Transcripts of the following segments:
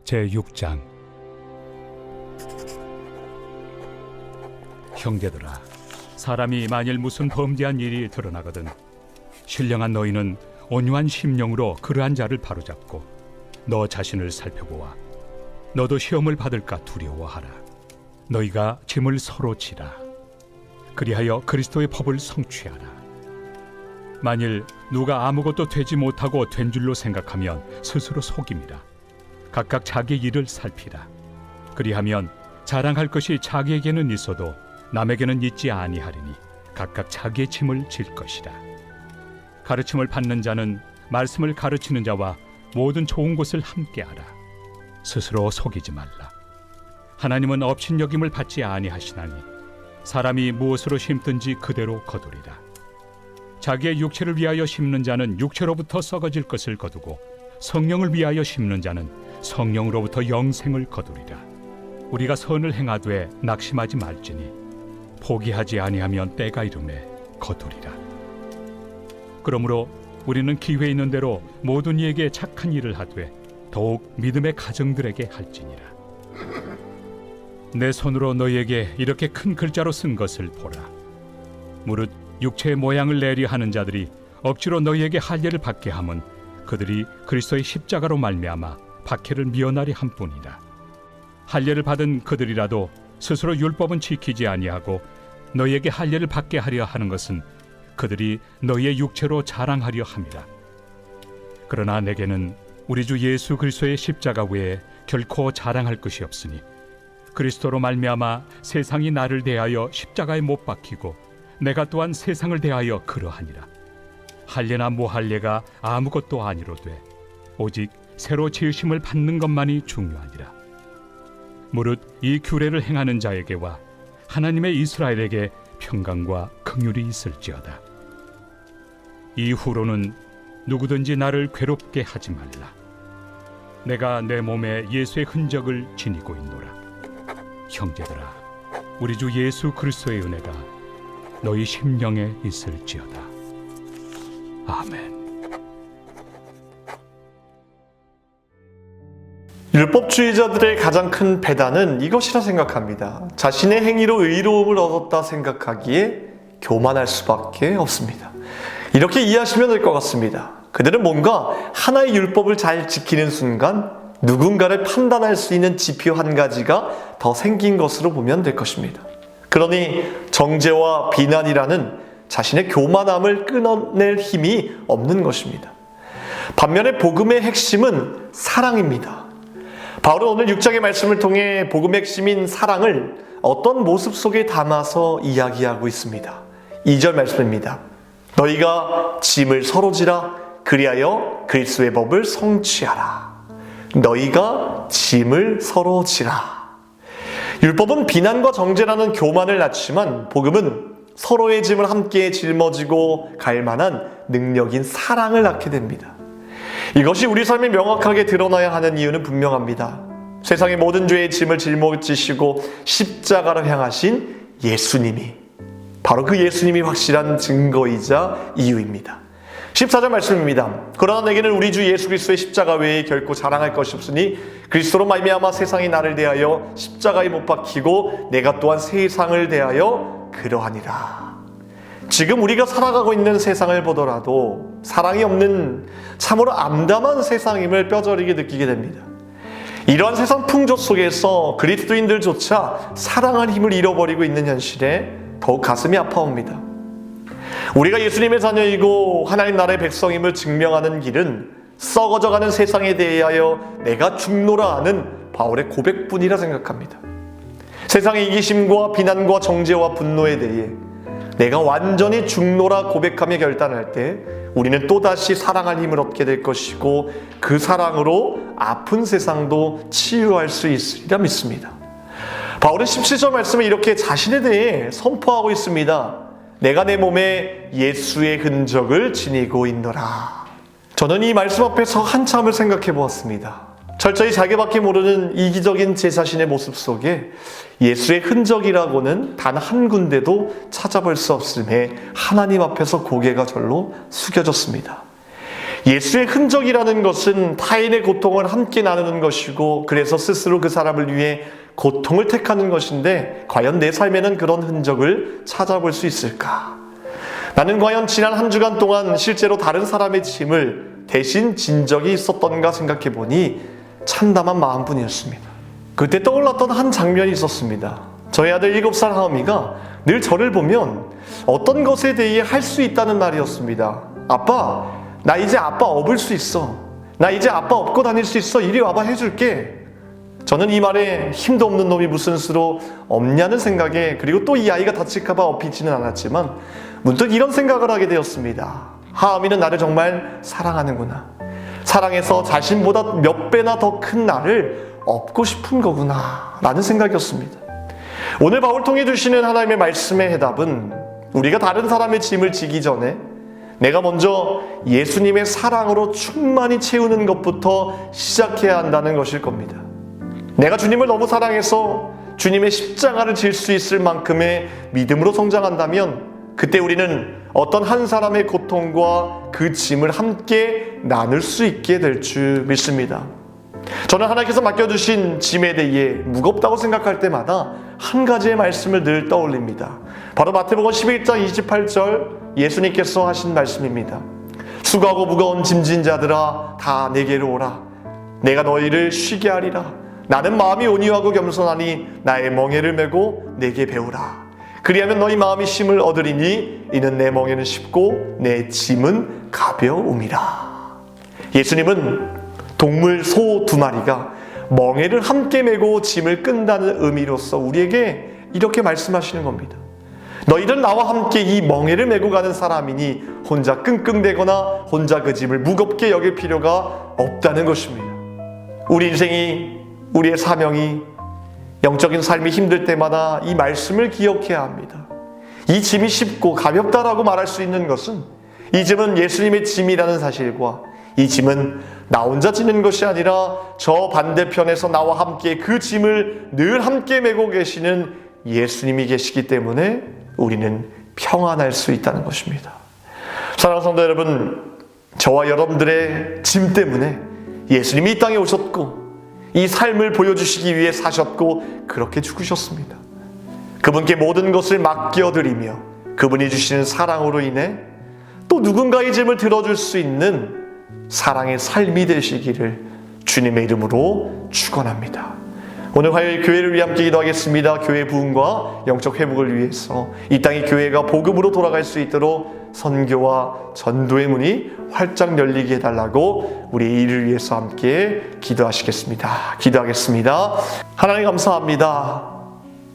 제6장. 형제들아, 사람이 만일 무슨 범죄한 일이 드러나거든 신령한 너희는 온유한 심령으로 그러한 자를 바로잡고 너 자신을 살펴보아 너도 시험을 받을까 두려워하라. 너희가 짐을 서로 지라. 그리하여 그리스도의 법을 성취하라. 만일 누가 아무것도 되지 못하고 된 줄로 생각하면 스스로 속임이라. 각각 자기 일을 살피라. 그리하면 자랑할 것이 자기에게는 있어도 남에게는 있지 아니하리니 각각 자기의 짐을 질 것이라. 가르침을 받는 자는 말씀을 가르치는 자와 모든 좋은 것을 함께하라. 스스로 속이지 말라. 하나님은 업신여김을 받지 아니하시나니 사람이 무엇으로 심든지 그대로 거두리라. 자기의 육체를 위하여 심는 자는 육체로부터 썩어질 것을 거두고 성령을 위하여 심는 자는 성령으로부터 영생을 거두리라. 우리가 선을 행하되 낙심하지 말지니 포기하지 아니하면 때가 이르매 거두리라. 그러므로 우리는 기회 있는 대로 모든 이에게 착한 일을 하되 더욱 믿음의 가정들에게 할지니라. 내 손으로 너희에게 이렇게 큰 글자로 쓴 것을 보라. 무릇 육체의 모양을 내리 하는 자들이 억지로 너희에게 할례를 받게 함은 그들이 그리스도의 십자가로 말미암아 박해를 미연하리 함뿐이라. 할례를 받은 그들이라도 스스로 율법은 지키지 아니하고 너희에게 할례를 받게 하려 하는 것은 그들이 너희의 육체로 자랑하려 함이라. 그러나 내게는 우리 주 예수 그리스도의 십자가 외에 결코 자랑할 것이 없으니 그리스도로 말미암아 세상이 나를 대하여 십자가에 못 박히고 내가 또한 세상을 대하여 그러하니라. 할례나 무할례가 아무것도 아니로되 오직 새로 지으심을 받는 것만이 중요하니라. 무릇 이 규례를 행하는 자에게와 하나님의 이스라엘에게 평강과 긍휼이 있을지어다. 이후로는 누구든지 나를 괴롭게 하지 말라. 내가 내 몸에 예수의 흔적을 지니고 있노라. 형제들아, 우리 주 예수 그리스도의 은혜가 너희 심령에 있을지어다. 아멘. 율법주의자들의 가장 큰 배단은 이것이라 생각합니다. 자신의 행위로 의로움을 얻었다 생각하기에 교만할 수밖에 없습니다. 이렇게 이해하시면 될 것 같습니다. 그들은 뭔가 하나의 율법을 잘 지키는 순간 누군가를 판단할 수 있는 지표 한 가지가 더 생긴 것으로 보면 될 것입니다. 그러니 정죄와 비난이라는 자신의 교만함을 끊어낼 힘이 없는 것입니다. 반면에 복음의 핵심은 사랑입니다. 바울은 오늘 6장의 말씀을 통해 복음의 핵심인 사랑을 어떤 모습 속에 담아서 이야기하고 있습니다. 2절 말씀입니다. 너희가 짐을 서로 지라. 그리하여 그리스도의 법을 성취하라. 너희가 짐을 서로 지라. 율법은 비난과 정죄라는 교만을 낳지만 복음은 서로의 짐을 함께 짊어지고 갈 만한 능력인 사랑을 낳게 됩니다. 이것이 우리 삶에 명확하게 드러나야 하는 이유는 분명합니다. 세상의 모든 죄의 짐을 짊어지시고 십자가로 향하신 예수님이, 바로 그 예수님이 확실한 증거이자 이유입니다. 14절 말씀입니다. 그러나 내게는 우리 주 예수 그리스도의 십자가 외에 결코 자랑할 것이 없으니 그리스도로 말미암아 세상이 나를 대하여 십자가에 못 박히고 내가 또한 세상을 대하여 그러하니라. 지금 우리가 살아가고 있는 세상을 보더라도 사랑이 없는 참으로 암담한 세상임을 뼈저리게 느끼게 됩니다. 이러한 세상 풍조 속에서 그리스도인들조차 사랑할 힘을 잃어버리고 있는 현실에 더욱 가슴이 아파옵니다. 우리가 예수님의 자녀이고 하나님 나라의 백성임을 증명하는 길은 썩어져가는 세상에 대하여 내가 죽노라 하는 바울의 고백뿐이라 생각합니다. 세상의 이기심과 비난과 정죄와 분노에 대해 내가 완전히 죽노라 고백하며 결단할 때 우리는 또다시 사랑할 힘을 얻게 될 것이고 그 사랑으로 아픈 세상도 치유할 수 있으리라 믿습니다. 바울은 17절 말씀을 이렇게 자신에 대해 선포하고 있습니다. 내가 내 몸에 예수의 흔적을 지니고 있노라. 저는 이 말씀 앞에서 한참을 생각해 보았습니다. 철저히 자기밖에 모르는 이기적인 제 자신의 모습 속에 예수의 흔적이라고는 단 한 군데도 찾아볼 수 없음에 하나님 앞에서 고개가 절로 숙여졌습니다. 예수의 흔적이라는 것은 타인의 고통을 함께 나누는 것이고 그래서 스스로 그 사람을 위해 고통을 택하는 것인데 과연 내 삶에는 그런 흔적을 찾아볼 수 있을까? 나는 과연 지난 한 주간 동안 실제로 다른 사람의 짐을 대신 진 적이 있었던가 생각해 보니 참담한 마음뿐이었습니다. 그때 떠올랐던 한 장면이 있었습니다. 저희 아들 7살 하음이가 늘 저를 보면 어떤 것에 대해 할 수 있다는 말이었습니다. 아빠, 나 이제 아빠 업을 수 있어. 나 이제 아빠 업고 다닐 수 있어. 이리 와봐 해줄게. 저는 이 말에 힘도 없는 놈이 무슨 수로 없냐는 생각에 그리고 또 이 아이가 다칠까 봐 업히지는 않았지만 문득 이런 생각을 하게 되었습니다. 하음이는 나를 정말 사랑하는구나. 사랑해서 자신보다 몇 배나 더 큰 나를 업고 싶은 거구나 라는 생각이었습니다. 오늘 바울 통해 주시는 하나님의 말씀의 해답은 우리가 다른 사람의 짐을 지기 전에 내가 먼저 예수님의 사랑으로 충만히 채우는 것부터 시작해야 한다는 것일 겁니다. 내가 주님을 너무 사랑해서 주님의 십자가를 질 수 있을 만큼의 믿음으로 성장한다면 그때 우리는 어떤 한 사람의 고통과 그 짐을 함께 나눌 수 있게 될 줄 믿습니다. 저는 하나님께서 맡겨주신 짐에 대해 무겁다고 생각할 때마다 한 가지의 말씀을 늘 떠올립니다. 바로 마태복음 11장 28절 예수님께서 하신 말씀입니다. 수고하고 무거운 짐진 자들아 다 내게로 오라. 내가 너희를 쉬게 하리라. 나는 마음이 온유하고 겸손하니 나의 멍에를 메고 내게 배우라. 그리하면 너희 마음이 쉼을 얻으리니 이는 내 멍에는 쉽고 내 짐은 가벼움이라. 예수님은 동물 소 2마리가 멍에를 함께 메고 짐을 끈다는 의미로서 우리에게 이렇게 말씀하시는 겁니다. 너희들은 나와 함께 이 멍에를 메고 가는 사람이니 혼자 끙끙대거나 혼자 그 짐을 무겁게 여길 필요가 없다는 것입니다. 우리 인생이, 우리의 사명이, 영적인 삶이 힘들 때마다 이 말씀을 기억해야 합니다. 이 짐이 쉽고 가볍다라고 말할 수 있는 것은 이 짐은 예수님의 짐이라는 사실과 이 짐은 나 혼자 지는 것이 아니라 저 반대편에서 나와 함께 그 짐을 늘 함께 메고 계시는 예수님이 계시기 때문에 우리는 평안할 수 있다는 것입니다. 사랑하는 성도 여러분, 저와 여러분들의 짐 때문에 예수님이 이 땅에 오셨고 이 삶을 보여주시기 위해 사셨고 그렇게 죽으셨습니다. 그분께 모든 것을 맡겨드리며 그분이 주시는 사랑으로 인해 또 누군가의 짐을 들어줄 수 있는 사랑의 삶이 되시기를 주님의 이름으로 축원합니다. 오늘 화요일 교회를 위해 함께 기도하겠습니다. 교회 부흥과 영적 회복을 위해서 이 땅의 교회가 복음으로 돌아갈 수 있도록 선교와 전도의 문이 활짝 열리게 해달라고 우리 일을 위해서 함께 기도하시겠습니다. 기도하겠습니다. 하나님 감사합니다.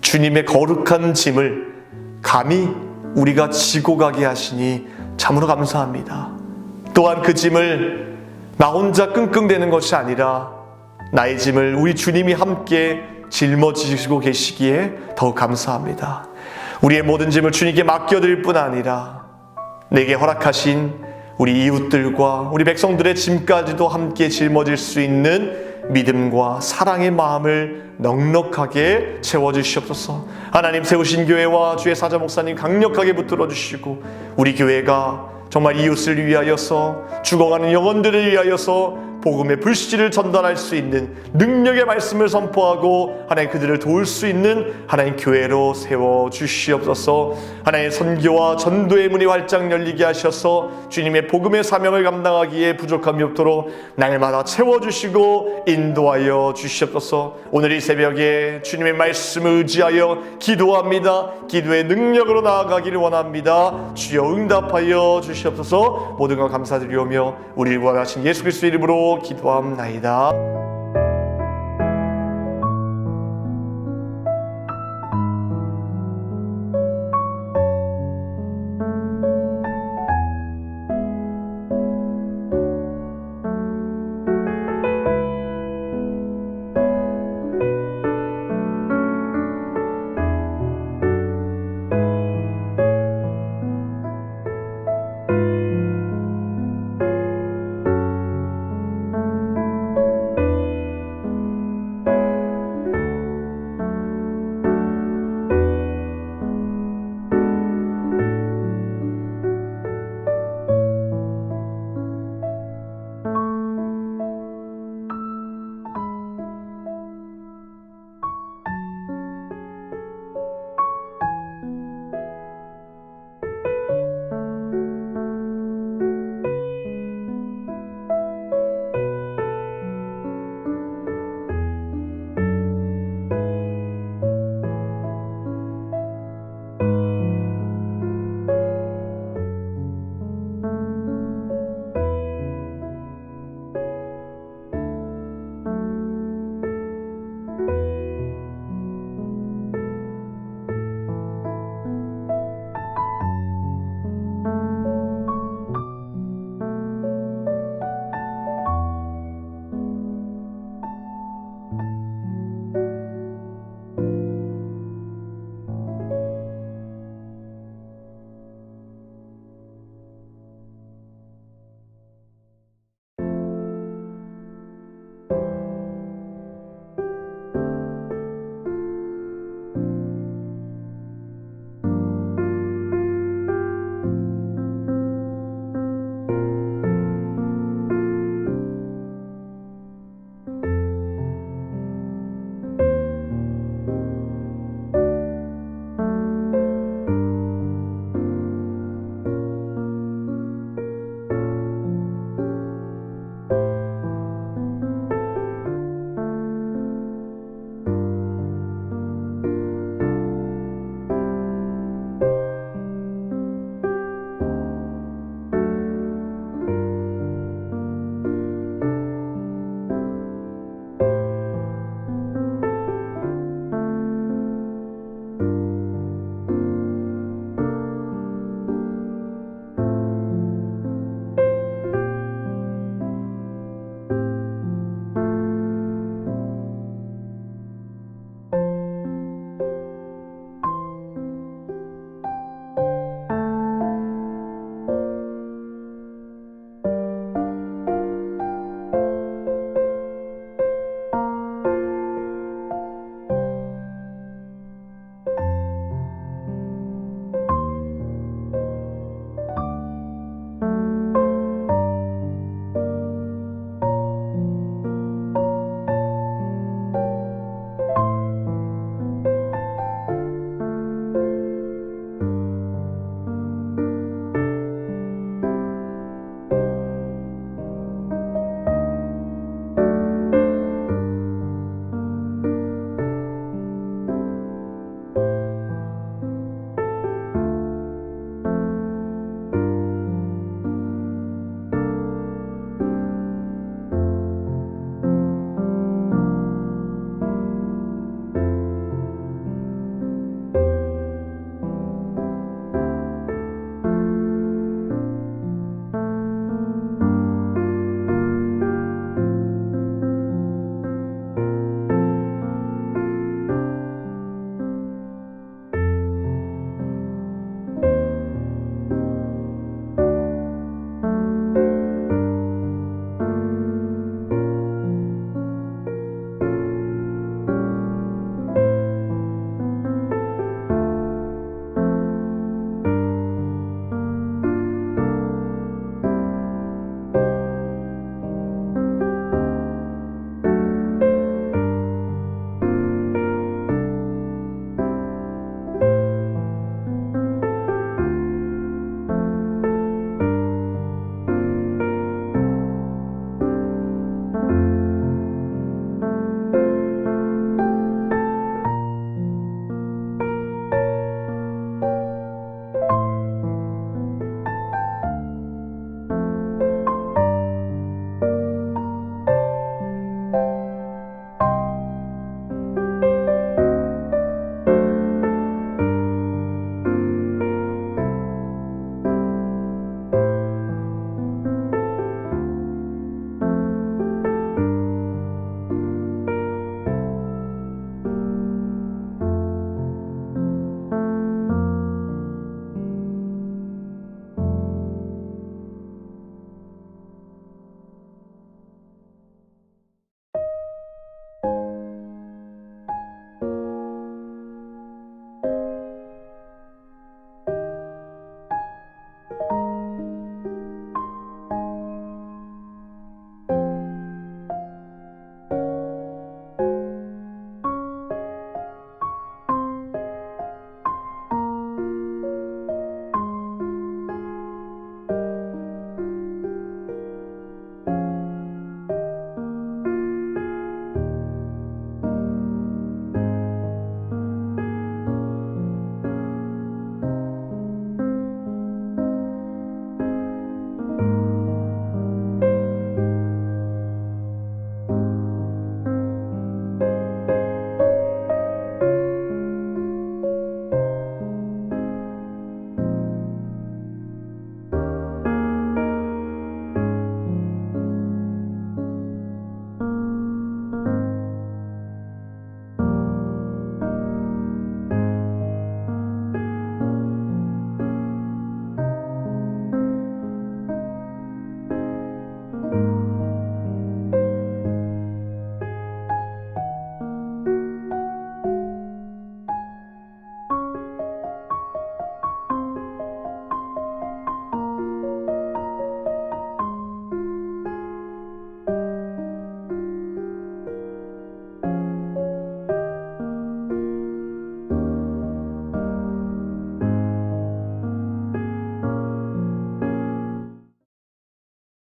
주님의 거룩한 짐을 감히 우리가 지고 가게 하시니 참으로 감사합니다. 또한 그 짐을 나 혼자 끙끙대는 것이 아니라 나의 짐을 우리 주님이 함께 짊어지시고 계시기에 더욱 감사합니다. 우리의 모든 짐을 주님께 맡겨드릴 뿐 아니라 내게 허락하신 우리 이웃들과 우리 백성들의 짐까지도 함께 짊어질 수 있는 믿음과 사랑의 마음을 넉넉하게 채워주시옵소서. 하나님 세우신 교회와 주의 사자 목사님 강력하게 붙들어 주시고 우리 교회가 정말 이웃을 위하여서 죽어가는 영혼들을 위하여서 복음의 불씨를 전달할 수 있는 능력의 말씀을 선포하고 하나님 그들을 도울 수 있는 하나님 교회로 세워주시옵소서. 하나님의 선교와 전도의 문이 활짝 열리게 하셔서 주님의 복음의 사명을 감당하기에 부족함이 없도록 날마다 채워주시고 인도하여 주시옵소서. 오늘 이 새벽에 주님의 말씀을 의지하여 기도합니다. 기도의 능력으로 나아가기를 원합니다. 주여 응답하여 주시옵소서. 모든 것 감사드리오며 우리를 구원하신 예수 그리스도 이름으로 기도합나이다.